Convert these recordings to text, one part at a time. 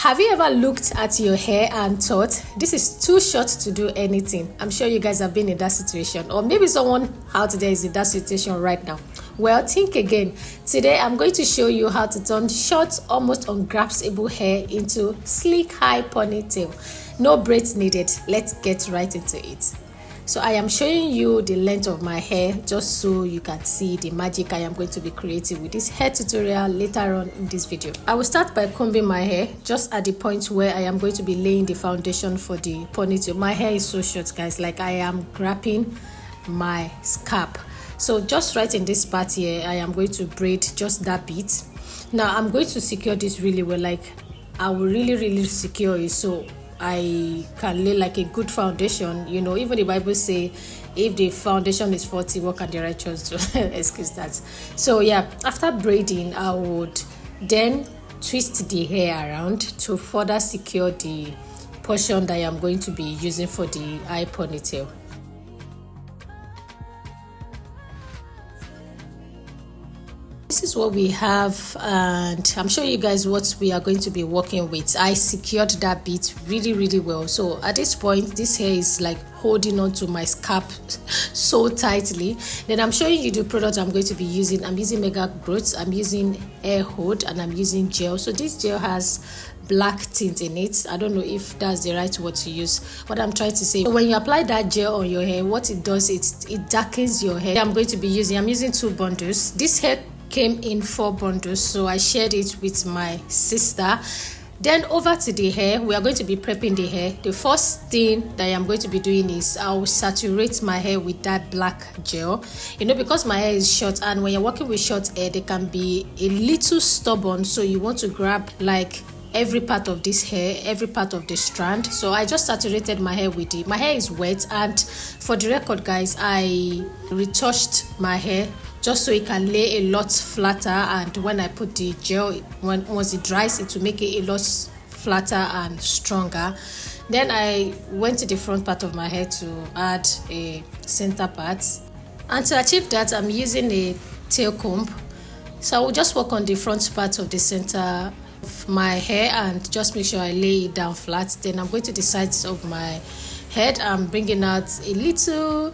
Have you ever looked at your hair and thought, this is too short to do anything? I'm sure you guys have been in that situation, or maybe someone out there is in that situation right now. Well, think again. Today, I'm going to show you how to turn short, almost ungraspable hair into sleek high ponytail. No braids needed. Let's get right into it. So I am showing you the length of my hair just so you can see the magic I am going to be creating with this hair tutorial later on in this video. I will start by combing my hair just at the point where I am going to be laying the foundation for the ponytail. My hair is so short, guys, like I am grabbing my scalp. So just right in this part here, I am going to braid just that bit. Now I'm going to secure this really well, like I will really secure it so I can lay like a good foundation. You know, even the Bible say if the foundation is faulty, what can the righteous do? Excuse that. So yeah, after braiding, I would then twist the hair around to further secure the portion that I am going to be using for the eye ponytail. This is what we have, and I'm showing you guys what we are going to be working with. I secured that bit really well. So at this point, this hair is like holding on to my scalp so tightly. Then I'm showing you the product I'm going to be using. I'm using Mega Growth, I'm using Hair Hold, and I'm using gel. So this gel has black tint in it. I don't know if that's the right word to use. What I'm trying to say, when you apply that gel on your hair, what it does, it darkens your hair. I'm using 2 bundles. This hair came in 4 bundles, so I shared it with my sister. Then over to the hair, we are going to be prepping the hair. The first thing that I am going to be doing is I will saturate my hair with that black gel. You know, because my hair is short, and when you're working with short hair, they can be a little stubborn, so you want to grab like every part of this hair, every part of the strand. So I just saturated my hair with it. My hair is wet, and for the record, guys, I retouched my hair just so it can lay a lot flatter, and when I put the gel, once it dries, it will make it a lot flatter and stronger. Then I went to the front part of my hair to add a center part, and to achieve that, I'm using a tail comb. So I will just work on the front part of the center of my hair and just make sure I lay it down flat. Then I'm going to the sides of my head. I'm bringing out a little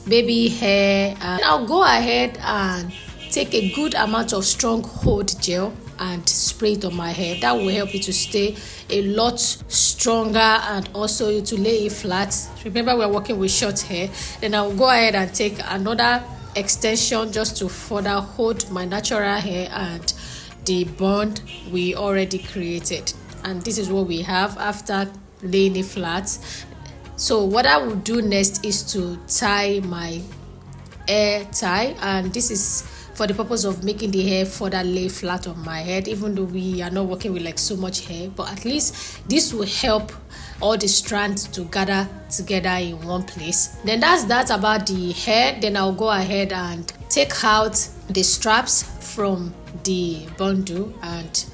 baby hair, and I'll go ahead and take a good amount of strong hold gel and spray it on my hair. That will help it to stay a lot stronger and also to lay it flat. Remember, we're working with short hair. Then I'll go ahead and take another extension just to further hold my natural hair and the bond we already created. And this is what we have after laying it flat. So what I will do next is to tie my hair tie, and this is for the purpose of making the hair further lay flat on my head, even though we are not working with like so much hair, but at least this will help all the strands to gather together in one place. Then that's that about the hair. Then I'll go ahead and take out the straps from the bundle and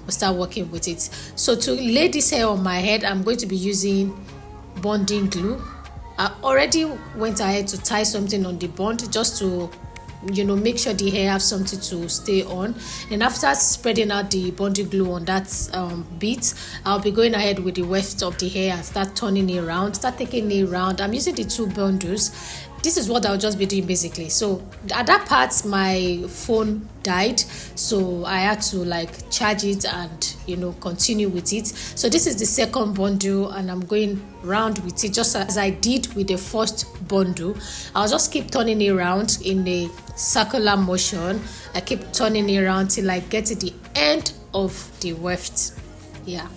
we'll start working with it. So to lay this hair on my head, I'm going to be using bonding glue. I already went ahead to tie something on the bond just to, you know, make sure the hair have something to stay on. And after spreading out the bonding glue on that bit, I'll be going ahead with the weft of the hair and start turning it around, start taking it around. I'm using the 2 bundles. This is what I'll just be doing basically. So at that part, my phone died, so I had to like charge it and, you know, continue with it. So this is the second bundle, and I'm going round with it just as I did with the first bundle. I'll just keep turning it around in a circular motion. I keep turning it around till I get to the end of the weft. Yeah.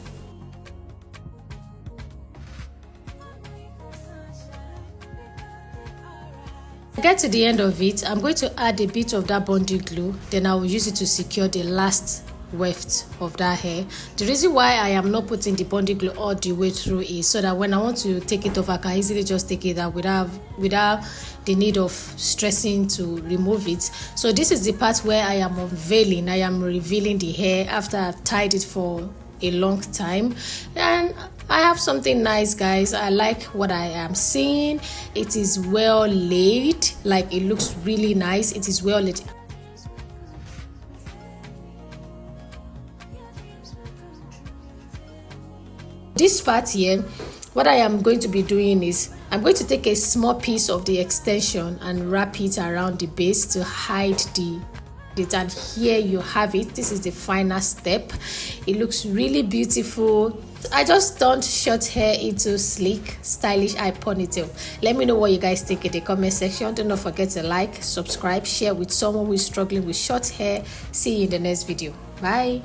Get to the end of it, I'm going to add a bit of that bonding glue. Then I will use it to secure the last weft of that hair. The reason why I am not putting the bonding glue all the way through is so that when I want to take it off, I can easily just take it out without the need of stressing to remove it. So this is the part where I am unveiling. I am revealing the hair after I've tied it for a long time, and I have something nice, guys. I like what I am seeing. It is well laid, like it looks really nice. It is well laid. This part here, what I am going to be doing is I'm going to take a small piece of the extension and wrap it around the base to hide the it. And here you have it. This is the final step. It looks really beautiful. I just turned short hair into sleek, stylish eye ponytail. Let me know what you guys think in the comment section. Do not forget to like, subscribe, share with someone who is struggling with short hair. See you in the next video. Bye.